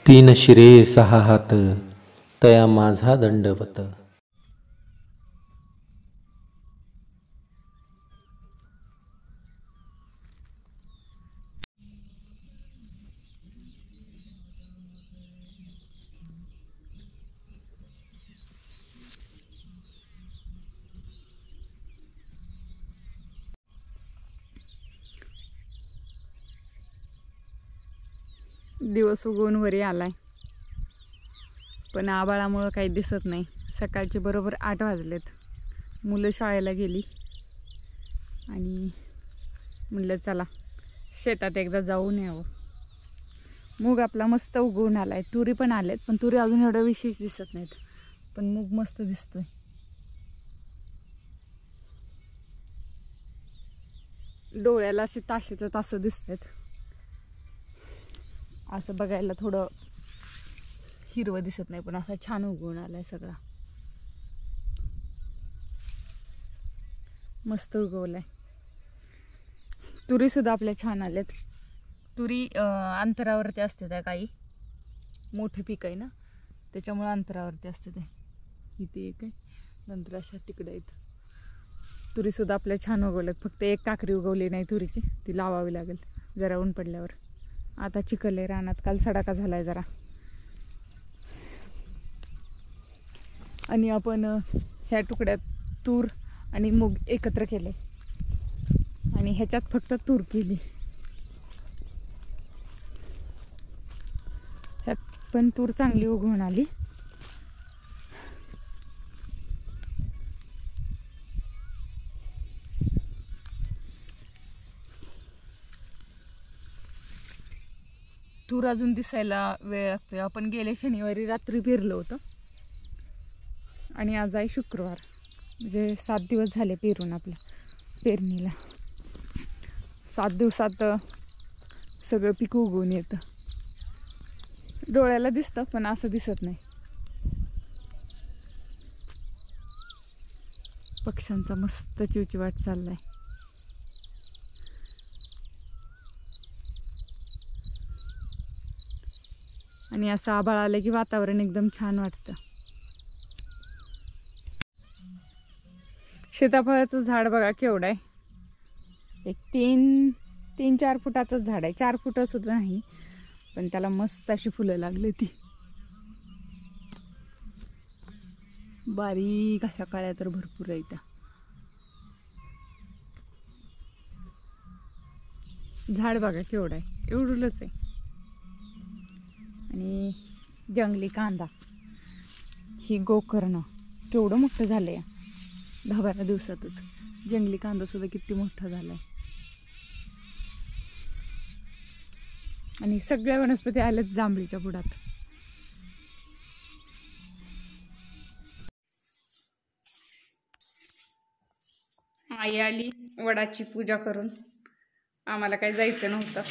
तीन शिरे सहा हात तया माझा दंडवत। दिवस उगवून वरी आलाय, पण आभाळामुळं काही दिसत नाही। सकाळचे बरोबर 8 वाजलेत, मुलं शाळेला गेली आणि म्हणलं चला शेतात एकदा जाऊन यावं। मूग आपला मस्त उगवून आलाय, तुरी पण आलेत, पण तुरी अजून एवढं विशेष दिसत नाहीत, पण मूग मस्त दिसतोय। डोळ्याला असे ताशेचं तास दिसतात, असं बघायला थोडं हिरवं दिसत नाही, पण असा छान उगवून आलाय सगळा, मस्त उगवलाय। तुरी सुद्धा आपल्या छान आल्यात। तुरी अंतरावरती असते त्या, काही मोठे पीक आहे ना त्याच्यामुळे अंतरावरती असते ते। इथे एक आहे, नंतर अशा तिकडे आहेत। तुरी सुद्धा आपल्या छान उगवल्यात, फक्त एक काकरी उगवली नाही तुरीची, ती लावावी लागेल जरा ऊन पडल्यावर। आता चिखल आहे रानात, काल सडाका झालाय जरा। आणि आपण ह्या तुकड्यात तूर आणि मूग एकत्र केले आणि ह्याच्यात फक्त तूर केली। ह्यात पण तूर चांगली उगवून आली। तूर अजून दिसायला वेळ लागतोय। आपण गेल्या शनिवारी रात्री पेरलं होतं आणि आज आहे शुक्रवार, म्हणजे 7 दिवस झाले पेरून आपल्या पेरणीला। 7 दिवसात सगळं पीक उगवून येतं। डोळ्याला दिसतं पण असं दिसत नाही। पक्ष्यांचा मस्त चिवचिवाट चाललाय। आणि असं आभाळ आलं की वातावरण एकदम छान वाटतं। सीताफळाचं झाड बघा केवढं आहे, एक 3-4 फुटाचं झाड आहे, 4 फुट सुद्धा नाही, पण त्याला मस्त अशी फुलं लागली। ती बारीक अशा काळ्या तर भरपूर आहे त्या। झाड बघा केवढं आहे, एवढंच आहे। आणि जंगली कांदा, ही गोकर्ण केवढं मोठं झालंय 10-12 दिवसातच। जंगली कांदा सुद्धा किती मोठा झालाय। आणि सगळ्या वनस्पती आल्यात जांभळीच्या बुडात। आई आली वडाची पूजा करून, आम्हाला काही जायचं नव्हतं,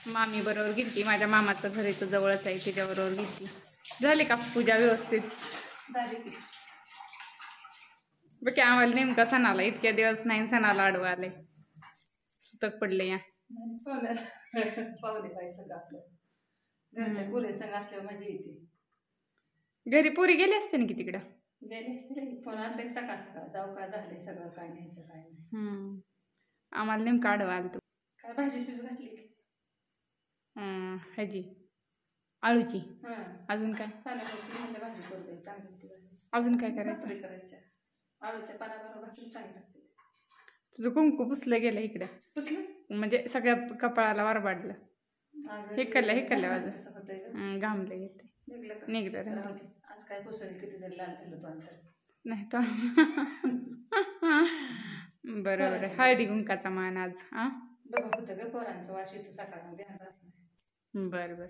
मामी बरोबर गेली। माझ्या मामाचं घर इथं जवळच आहे, तिच्याबरोबर गेली। झाली का पूजा व्यवस्थित? झाली की बघ, आम्हाला नेमका सणाला इतक्या दिवस नाही, सणाला आडवं आलंय, सुतक पडले या पावले बाई सगळं आपलं घरच्या पुरे सगळं असल्यावर मजा येते। घरी पुरी गेली असते ना की तिकडं? गेले असते, फोन असले सकाळ सकाळ जाऊ का, झालंय सगळं, काय न्यायचं काय नाही। आम्हाला नेमका आडवं आलं तू। काय भाजी शिजू घातली की? ह्याची आळूची। अजून काय? भाजी करते चांगली, अजून काय करायचं? करायच्या आळूच्या पानाबरोबर भाजी चांगली लागते। तुझं कुंकू पुसलं गेलं इकडे, पुसलं म्हणजे सगळ्या कपाळाला वरबाडलं, हे कल्लं माझं घामलं येते निघलं। आज काय पुसलं, किती जरी लाल झालं तो अंतर नाही तर बरोबर आहे। हळदी कुंकाचा मान आज होतं ग, पोरांचं वास येतो सकाळमध्ये। बरं बरं,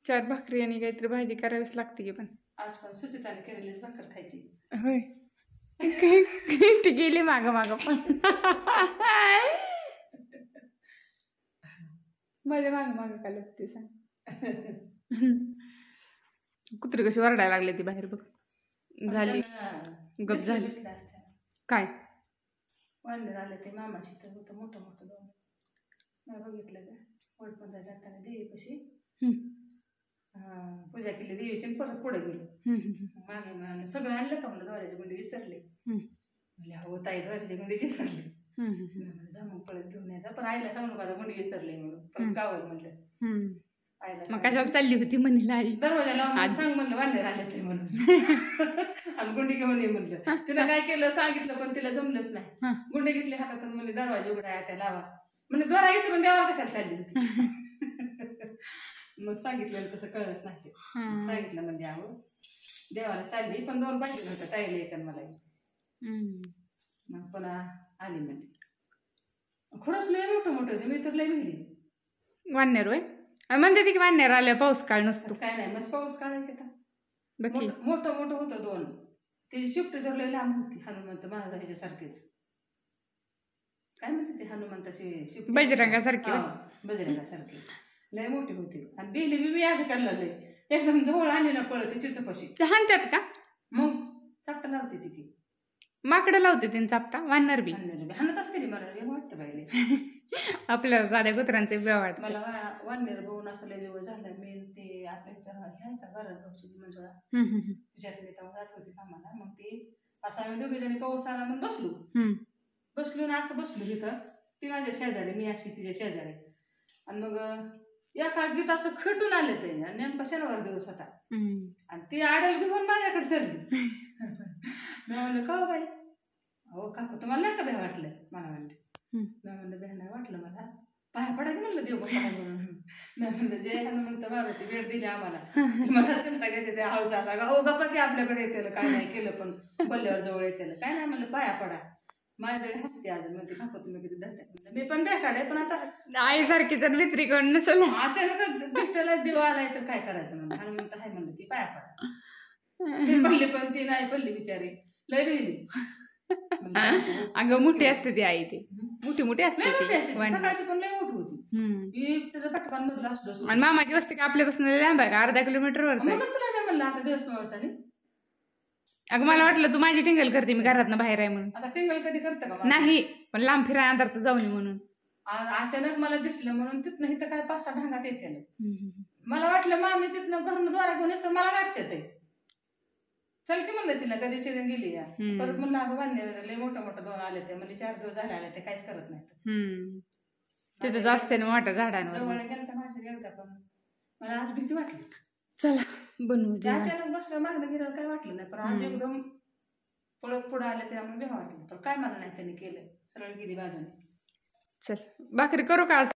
4 भाकरी आणि काहीतरी भाजी करावीच लागते की, पण आज पण सुचिताने केलेलीच भाकर खायची। होय, ती गेली माग माग पण माझ्या माग माग का लागते सांग। कुत्री कशी वरडायला लागली ती बाहेर बघ, झाली गप झाली। काय वांदे झाले ते मामाशी तर होतं मोठं मोठं दोन, बघितलं का वडपंथा जाताना देवीपाशी हम्म. पूजा केली देवीची आणि परत पुढे गेलो. मागे म्हणाले सगळं आणलं का म्हणलं द्वाराची गुंडी विसरली. म्हणले हो ताई द्वाराची गुंडी विसरली. जा मग परत घेऊन यायचा पण आईला सांगू नका गुंडी विसरली म्हणून परत गावात म्हणलं. आईला मग कशाला चालली होती म्हणीला आई दरवाजा लावून सांग म्हणलं वांदेर आल्याच म्हणून आणि गुंडी घेऊन ये म्हणलं. तिला काय केलं सांगितलं पण तिला जमलंच नाही. गुंडी घेतली हातात म्हणले दरवाजा उघडा त्या लावा म्हणजे द्वारा विसरून देवाला कशाला चालली होती. मग सांगितलं तसं कळलंच नाही. सांगितलं म्हणजे अहो देवाला चालली पण 2 पाहिजे होतं ताईला एक आणि मला. मग पुन्हा आली म्हणजे खरंच लय मोठं होते मी तर लय मिळली वाननेर होय म्हणते की वाननेर आल्या पाऊस काळ नसतो काय नाही मग पाऊस काढायचा का बाकी मोठं मोठं होतं 2 त्याची शिफ्ट तर लय लांब होती हनुमंत महाराज ह्याच्यासारखेच काय म्हणते ते हनुमंताची शिफ्ट बजरंगासारखी बजरंगासारखी लय मोठी होती आणि बिली बी आधी करला लय एकदम जवळ आली ना पळत चिचपाशी हाणतात का मग चापटा लावते ती की माकडं लावते तिने चापटा वानर बी हाणत असते ती मला वेगळं वाटतं पाहिले आपल्याला साध्या कुत्र्यांचे बी वाटत मला वाननेर बघून असं लय दिवस झाला मी ते आपल्या ह्याचा घरात भाऊची मंजुळा तिच्यात मी तेव्हा जात होती कामाला मग ती असं आम्ही दोघे जणी पाऊस आला म्हणून बसलो ना असं बसलो तिथं ती माझ्या शेजारी मी अशी तिच्या शेजारी आणि मग एका गीत असं खटून आले ते नेमका शनिवार दिवस होता आणि ती आडल घेऊन माझ्याकडे सरली. मी म्हणलं का बाई हो काकू तुम्हाला नाही का भ्या वाटलं मला म्हणते. मी म्हणलं भ्या नाही वाटलं मला पाया पडा की म्हणलं देव बघा म्हणून. मी म्हणलं जे हनुमंत बाबाची भेट दिली आम्हाला मला चिंता घेते ते हळूचा असा हो गप्पा की आपल्याकडे येते काय नाही केलं पण बल्ल्यावर जवळ येते काय नाही म्हणलं पाया पडा. माझ्याकडे हसते आज म्हणते काकू तुम्ही किती धरता मी पण बेकाडे पण आता आईसारखी तर वित्री कोण नसेल अचानक भेटायला देव आलाय तर काय करायचं म्हणलं हनुमंत हाय म्हणलं ती पाया पडा. मी पडली पण ती नाही पडली बिचारी लय भेली. अगं मोठी असते ती आई ती मोठी असते सकाळची पण लय मोठी होती त्याचं पटकन मधलं असतो आणि मामाची वस्ती का आपल्यापासून लांब आहे का 1/2 किलोमीटरवर म्हणलं आता दिवस मावसाने. अगं मला वाटलं तू माझी टिंगल करते मी घरातनं बाहेर आहे म्हणून. आता टिंगल कधी करतं का नाही पण लांब फिराय अंतरचं जाऊन म्हणून अचानक मला दिसलं म्हणून तिथनं इथं काय 5-6 ढांगात येते. मला वाटलं मामी तिथनं घरून द्वारा घेऊन येतं मला वाटते ते चल की म्हणलं तिला कधी चिरण गेली या परत म्हणलं अगं बांधले लय मोठं 2 आले ते म्हणजे 4 दिवस झाले आले ते काहीच करत नाही. तिथं असते ना मोठ्या झाडांवर जवळ गेलं तर माझ्या गेलं पण मला आज भीती वाटली. चला बनवू अचानक बसलं मागणं गेलं काय वाटलं नाही पण आज एकदम पळत पुढं आले त्यामुळे भीती वाटली पण काय मला नाही त्यांनी केलं सरळ गेली बाजूने. चल भाकरी करू का आज